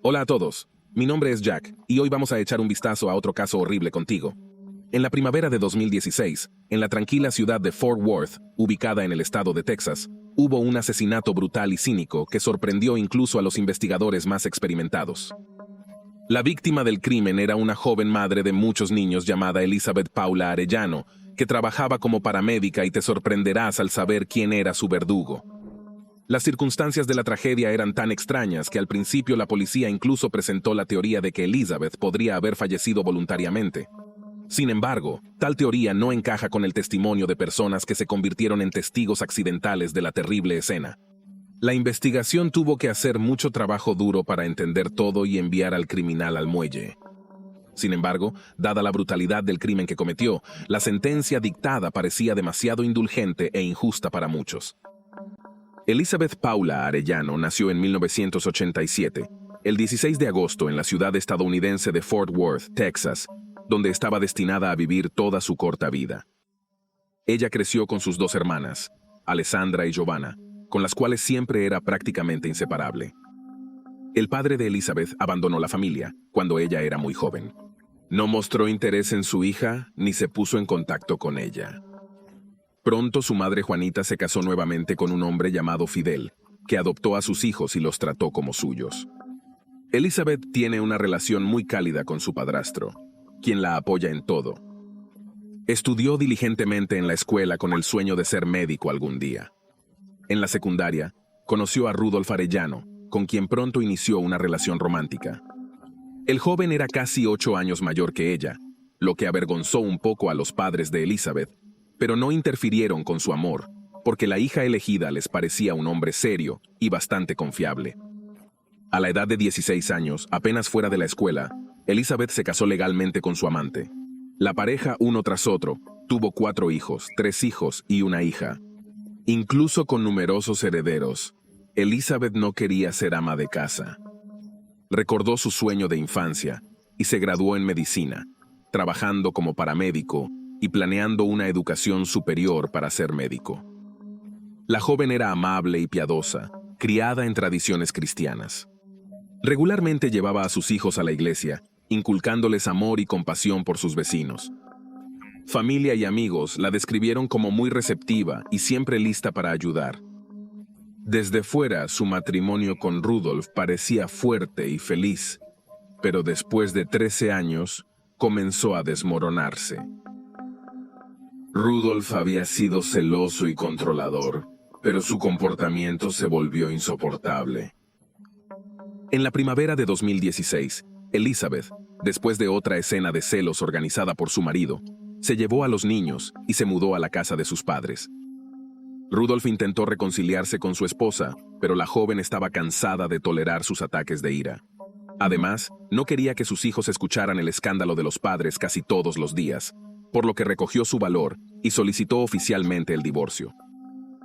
Hola a todos, mi nombre es Jack y hoy vamos a echar un vistazo a otro caso horrible contigo. En la primavera de 2016, en la tranquila ciudad de Fort Worth, ubicada en el estado de Texas, hubo un asesinato brutal y cínico que sorprendió incluso a los investigadores más experimentados. La víctima del crimen era una joven madre de muchos niños llamada Elizabeth Paula Arellano, que trabajaba como paramédica y te sorprenderás al saber quién era su verdugo. Las circunstancias de la tragedia eran tan extrañas que al principio la policía incluso presentó la teoría de que Elizabeth podría haber fallecido voluntariamente. Sin embargo, tal teoría no encaja con el testimonio de personas que se convirtieron en testigos accidentales de la terrible escena. La investigación tuvo que hacer mucho trabajo duro para entender todo y enviar al criminal al muelle. Sin embargo, dada la brutalidad del crimen que cometió, la sentencia dictada parecía demasiado indulgente e injusta para muchos. Elizabeth Paula Arellano nació en 1987, el 16 de agosto en la ciudad estadounidense de Fort Worth, Texas, donde estaba destinada a vivir toda su corta vida. Ella creció con sus dos hermanas, Alessandra y Giovanna, con las cuales siempre era prácticamente inseparable. El padre de Elizabeth abandonó la familia cuando ella era muy joven. No mostró interés en su hija ni se puso en contacto con ella. Pronto su madre Juanita se casó nuevamente con un hombre llamado Fidel, que adoptó a sus hijos y los trató como suyos. Elizabeth tiene una relación muy cálida con su padrastro, quien la apoya en todo. Estudió diligentemente en la escuela con el sueño de ser médico algún día. En la secundaria, conoció a Rudolf Arellano, con quien pronto inició una relación romántica. El joven era casi 8 años mayor que ella, lo que avergonzó un poco a los padres de Elizabeth, pero no interfirieron con su amor, porque la hija elegida les parecía un hombre serio y bastante confiable. A la edad de 16 años, apenas fuera de la escuela, Elizabeth se casó legalmente con su amante. La pareja, uno tras otro, tuvo 4 hijos, 3 hijos y una hija. Incluso con numerosos herederos, Elizabeth no quería ser ama de casa. Recordó su sueño de infancia y se graduó en medicina, trabajando como paramédico y planeando una educación superior para ser médico. La joven era amable y piadosa, criada en tradiciones cristianas. Regularmente llevaba a sus hijos a la iglesia, inculcándoles amor y compasión por sus vecinos. Familia y amigos la describieron como muy receptiva y siempre lista para ayudar. Desde fuera, su matrimonio con Rudolf parecía fuerte y feliz, pero después de 13 años, comenzó a desmoronarse. Rudolf había sido celoso y controlador, pero su comportamiento se volvió insoportable. En la primavera de 2016, Elizabeth, después de otra escena de celos organizada por su marido, se llevó a los niños y se mudó a la casa de sus padres. Rudolf intentó reconciliarse con su esposa, pero la joven estaba cansada de tolerar sus ataques de ira. Además, no quería que sus hijos escucharan el escándalo de los padres casi todos los días, por lo que recogió su valor y solicitó oficialmente el divorcio.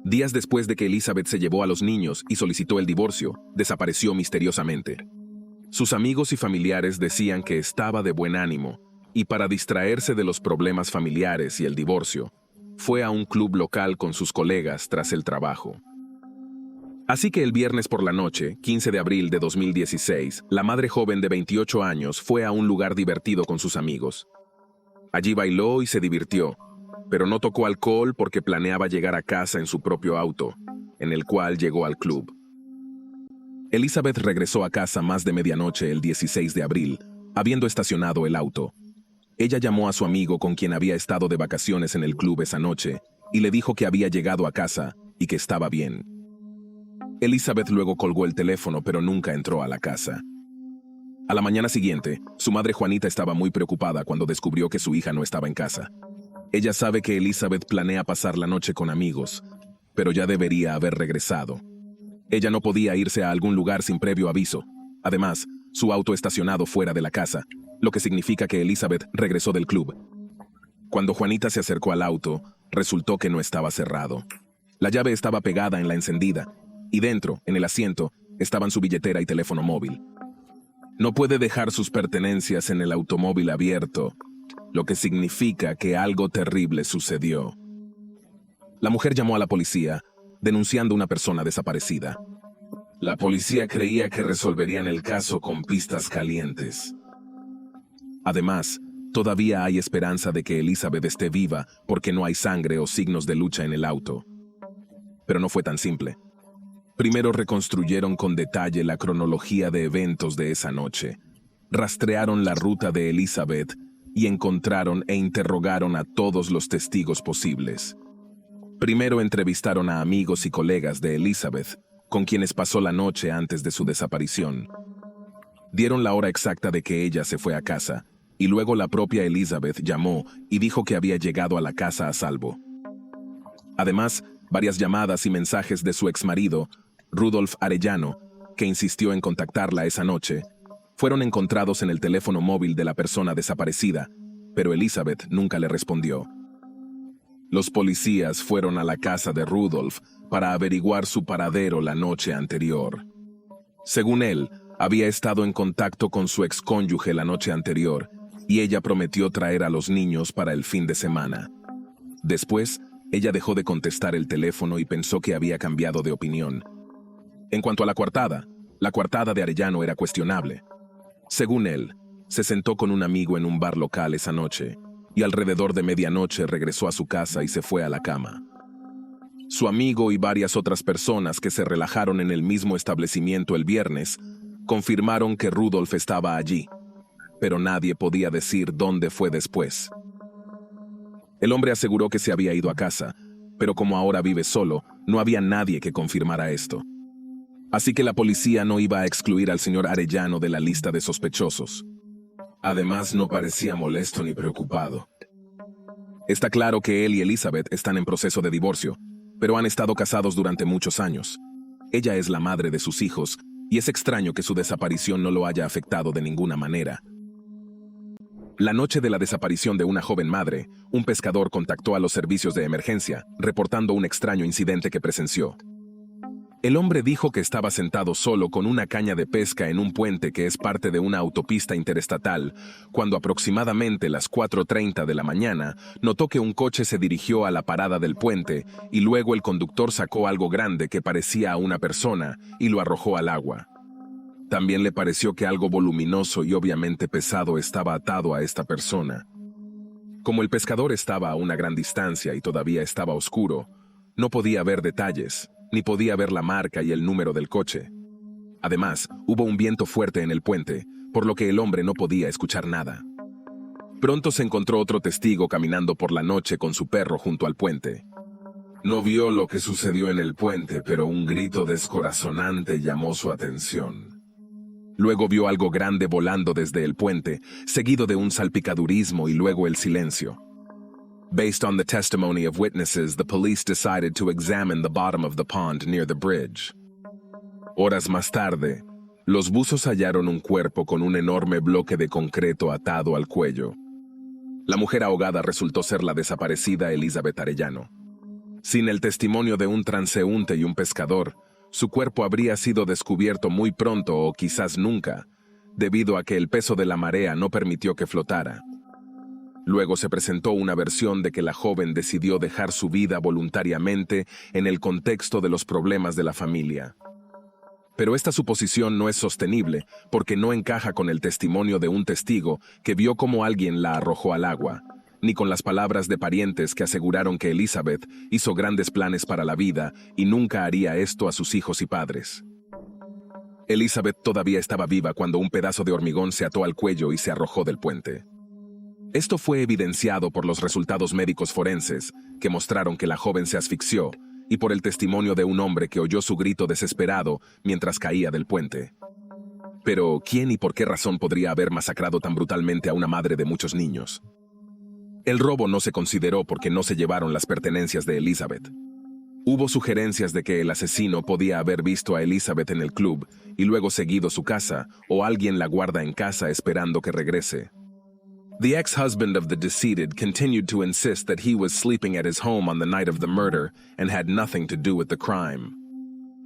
Días después de que Elizabeth se llevó a los niños y solicitó el divorcio, desapareció misteriosamente. Sus amigos y familiares decían que estaba de buen ánimo, y para distraerse de los problemas familiares y el divorcio, fue a un club local con sus colegas tras el trabajo. Así que el viernes por la noche, 15 de abril de 2016, la madre joven de 28 años fue a un lugar divertido con sus amigos. Allí bailó y se divirtió, pero no tocó alcohol porque planeaba llegar a casa en su propio auto, en el cual llegó al club. Elizabeth regresó a casa más de medianoche el 16 de abril, habiendo estacionado el auto. Ella llamó a su amigo con quien había estado de vacaciones en el club esa noche y le dijo que había llegado a casa y que estaba bien. Elizabeth luego colgó el teléfono, pero nunca entró a la casa. A la mañana siguiente, su madre Juanita estaba muy preocupada cuando descubrió que su hija no estaba en casa. Ella sabe que Elizabeth planea pasar la noche con amigos, pero ya debería haber regresado. Ella no podía irse a algún lugar sin previo aviso. Además, su auto estacionado fuera de la casa, lo que significa que Elizabeth regresó del club. Cuando Juanita se acercó al auto, resultó que no estaba cerrado. La llave estaba pegada en la encendida, y dentro, en el asiento, estaban su billetera y teléfono móvil. No puede dejar sus pertenencias en el automóvil abierto, lo que significa que algo terrible sucedió. La mujer llamó a la policía, denunciando una persona desaparecida. La policía creía que resolverían el caso con pistas calientes. Además, todavía hay esperanza de que Elizabeth esté viva porque no hay sangre o signos de lucha en el auto. Pero no fue tan simple. Primero reconstruyeron con detalle la cronología de eventos de esa noche. Rastrearon la ruta de Elizabeth y encontraron e interrogaron a todos los testigos posibles. Primero entrevistaron a amigos y colegas de Elizabeth, con quienes pasó la noche antes de su desaparición. Dieron la hora exacta de que ella se fue a casa, y luego la propia Elizabeth llamó y dijo que había llegado a la casa a salvo. Además, varias llamadas y mensajes de su exmarido, Rudolf Arellano, que insistió en contactarla esa noche, fueron encontrados en el teléfono móvil de la persona desaparecida, pero Elizabeth nunca le respondió. Los policías fueron a la casa de Rudolf para averiguar su paradero la noche anterior. Según él, había estado en contacto con su excónyuge la noche anterior y ella prometió traer a los niños para el fin de semana. Después, ella dejó de contestar el teléfono y pensó que había cambiado de opinión. En cuanto a la coartada de Arellano era cuestionable. Según él, se sentó con un amigo en un bar local esa noche y alrededor de medianoche regresó a su casa y se fue a la cama. Su amigo y varias otras personas que se relajaron en el mismo establecimiento el viernes confirmaron que Rudolf estaba allí, pero nadie podía decir dónde fue después. El hombre aseguró que se había ido a casa, pero como ahora vive solo, no había nadie que confirmara esto. Así que la policía no iba a excluir al señor Arellano de la lista de sospechosos. Además, no parecía molesto ni preocupado. Está claro que él y Elizabeth están en proceso de divorcio, pero han estado casados durante muchos años. Ella es la madre de sus hijos, y es extraño que su desaparición no lo haya afectado de ninguna manera. La noche de la desaparición de una joven madre, un pescador contactó a los servicios de emergencia, reportando un extraño incidente que presenció. El hombre dijo que estaba sentado solo con una caña de pesca en un puente que es parte de una autopista interestatal, cuando aproximadamente las 4:30 de la mañana notó que un coche se dirigió a la parada del puente y luego el conductor sacó algo grande que parecía a una persona y lo arrojó al agua. También le pareció que algo voluminoso y obviamente pesado estaba atado a esta persona. Como el pescador estaba a una gran distancia y todavía estaba oscuro, no podía ver detalles, ni podía ver la marca y el número del coche. Además, hubo un viento fuerte en el puente, por lo que el hombre no podía escuchar nada. Pronto se encontró otro testigo caminando por la noche con su perro junto al puente. No vio lo que sucedió en el puente, pero un grito descorazonante llamó su atención. Luego vio algo grande volando desde el puente, seguido de un salpicadurismo y luego el silencio. Based on the testimony of witnesses, the police decided to examine the bottom of the pond near the bridge. Horas más tarde, los buzos hallaron un cuerpo con un enorme bloque de concreto atado al cuello. La mujer ahogada resultó ser la desaparecida Elizabeth Arellano. Sin el testimonio de un transeúnte y un pescador, su cuerpo habría sido descubierto muy pronto o quizás nunca, debido a que el peso de la marea no permitió que flotara. Luego se presentó una versión de que la joven decidió dejar su vida voluntariamente en el contexto de los problemas de la familia. Pero esta suposición no es sostenible porque no encaja con el testimonio de un testigo que vio cómo alguien la arrojó al agua, ni con las palabras de parientes que aseguraron que Elizabeth hizo grandes planes para la vida y nunca haría esto a sus hijos y padres. Elizabeth todavía estaba viva cuando un pedazo de hormigón se ató al cuello y se arrojó del puente. Esto fue evidenciado por los resultados médicos forenses, que mostraron que la joven se asfixió, y por el testimonio de un hombre que oyó su grito desesperado mientras caía del puente. Pero, ¿quién y por qué razón podría haber masacrado tan brutalmente a una madre de muchos niños? El robo no se consideró porque no se llevaron las pertenencias de Elizabeth. Hubo sugerencias de que el asesino podía haber visto a Elizabeth en el club y luego seguido su casa, o alguien la guarda en casa esperando que regrese. The ex-husband of the deceased continued to insist that he was sleeping at his home on the night of the murder and had nothing to do with the crime.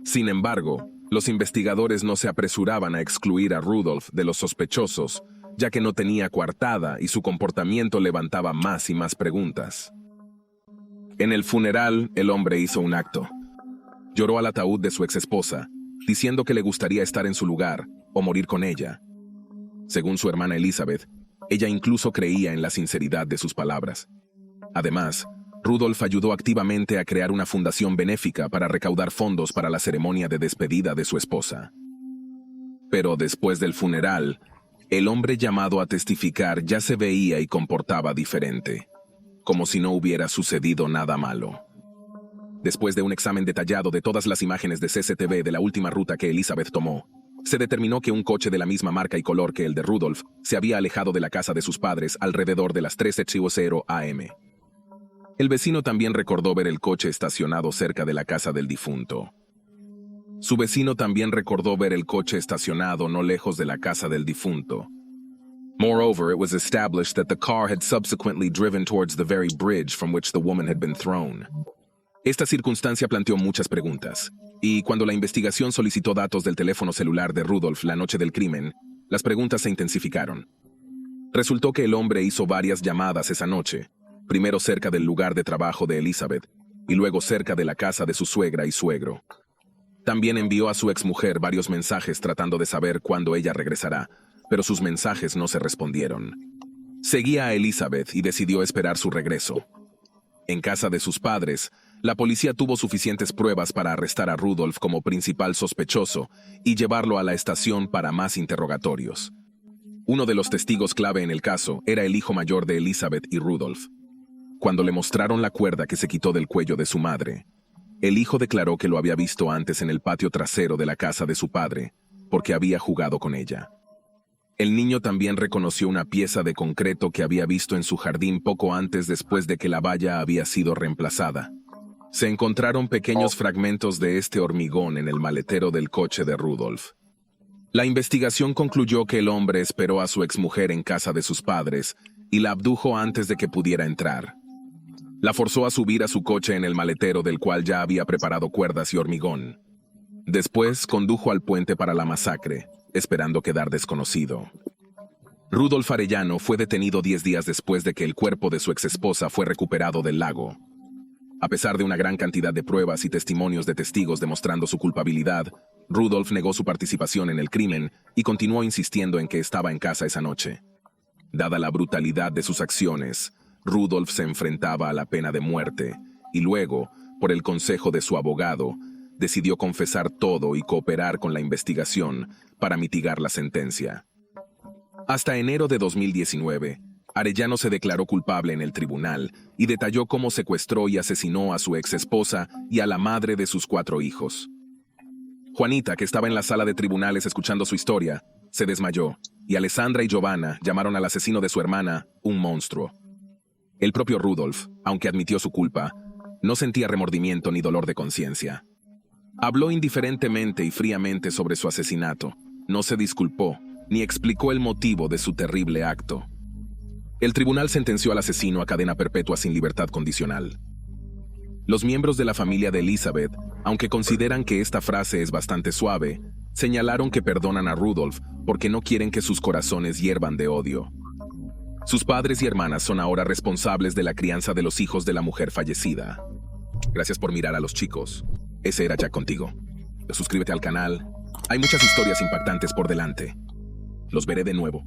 Sin embargo, los investigadores no se apresuraban a excluir a Rudolf de los sospechosos, ya que no tenía coartada y su comportamiento levantaba más y más preguntas. En el funeral, el hombre hizo un acto. Lloró al ataúd de su exesposa, diciendo que le gustaría estar en su lugar o morir con ella. Según su hermana Elizabeth, ella incluso creía en la sinceridad de sus palabras. Además, Rudolf ayudó activamente a crear una fundación benéfica para recaudar fondos para la ceremonia de despedida de su esposa. Pero después del funeral, el hombre llamado a testificar ya se veía y comportaba diferente, como si no hubiera sucedido nada malo. Después de un examen detallado de todas las imágenes de CCTV de la última ruta que Elizabeth tomó, se determinó que un coche de la misma marca y color que el de Rudolf se había alejado de la casa de sus padres alrededor de las 13:00 am. El vecino también recordó ver el coche estacionado cerca de la casa del difunto. Su vecino también recordó ver el coche estacionado no lejos de la casa del difunto. Moreover, it was established that the car had subsequently driven towards the very bridge from which the woman had been thrown. Esta circunstancia planteó muchas preguntas, y cuando la investigación solicitó datos del teléfono celular de Rudolf la noche del crimen, las preguntas se intensificaron. Resultó que el hombre hizo varias llamadas esa noche, primero cerca del lugar de trabajo de Elizabeth, y luego cerca de la casa de su suegra y suegro. También envió a su exmujer varios mensajes tratando de saber cuándo ella regresará, pero sus mensajes no se respondieron. Seguía a Elizabeth y decidió esperar su regreso. En casa de sus padres, la policía tuvo suficientes pruebas para arrestar a Rudolf como principal sospechoso y llevarlo a la estación para más interrogatorios. Uno de los testigos clave en el caso era el hijo mayor de Elizabeth y Rudolf. Cuando le mostraron la cuerda que se quitó del cuello de su madre, el hijo declaró que lo había visto antes en el patio trasero de la casa de su padre, porque había jugado con ella. El niño también reconoció una pieza de concreto que había visto en su jardín poco antes después de que la valla había sido reemplazada. Se encontraron pequeños fragmentos de este hormigón en el maletero del coche de Rudolf. La investigación concluyó que el hombre esperó a su exmujer en casa de sus padres y la abdujo antes de que pudiera entrar. La forzó a subir a su coche en el maletero del cual ya había preparado cuerdas y hormigón. Después condujo al puente para la masacre, esperando quedar desconocido. Rudolf Arellano fue detenido 10 días después de que el cuerpo de su exesposa fue recuperado del lago. A pesar de una gran cantidad de pruebas y testimonios de testigos demostrando su culpabilidad, Rudolf negó su participación en el crimen y continuó insistiendo en que estaba en casa esa noche. Dada la brutalidad de sus acciones, Rudolf se enfrentaba a la pena de muerte y luego, por el consejo de su abogado, decidió confesar todo y cooperar con la investigación para mitigar la sentencia. Hasta enero de 2019, Arellano se declaró culpable en el tribunal y detalló cómo secuestró y asesinó a su exesposa y a la madre de sus 4 hijos. Juanita, que estaba en la sala de tribunales escuchando su historia, se desmayó, y Alessandra y Giovanna llamaron al asesino de su hermana un monstruo. El propio Rudolf, aunque admitió su culpa, no sentía remordimiento ni dolor de conciencia. Habló indiferentemente y fríamente sobre su asesinato, no se disculpó, ni explicó el motivo de su terrible acto. El tribunal sentenció al asesino a cadena perpetua sin libertad condicional. Los miembros de la familia de Elizabeth, aunque consideran que esta frase es bastante suave, señalaron que perdonan a Rudolf porque no quieren que sus corazones hiervan de odio. Sus padres y hermanas son ahora responsables de la crianza de los hijos de la mujer fallecida. Gracias por mirar a los chicos. Ese era Jack contigo. Suscríbete al canal. Hay muchas historias impactantes por delante. Los veré de nuevo.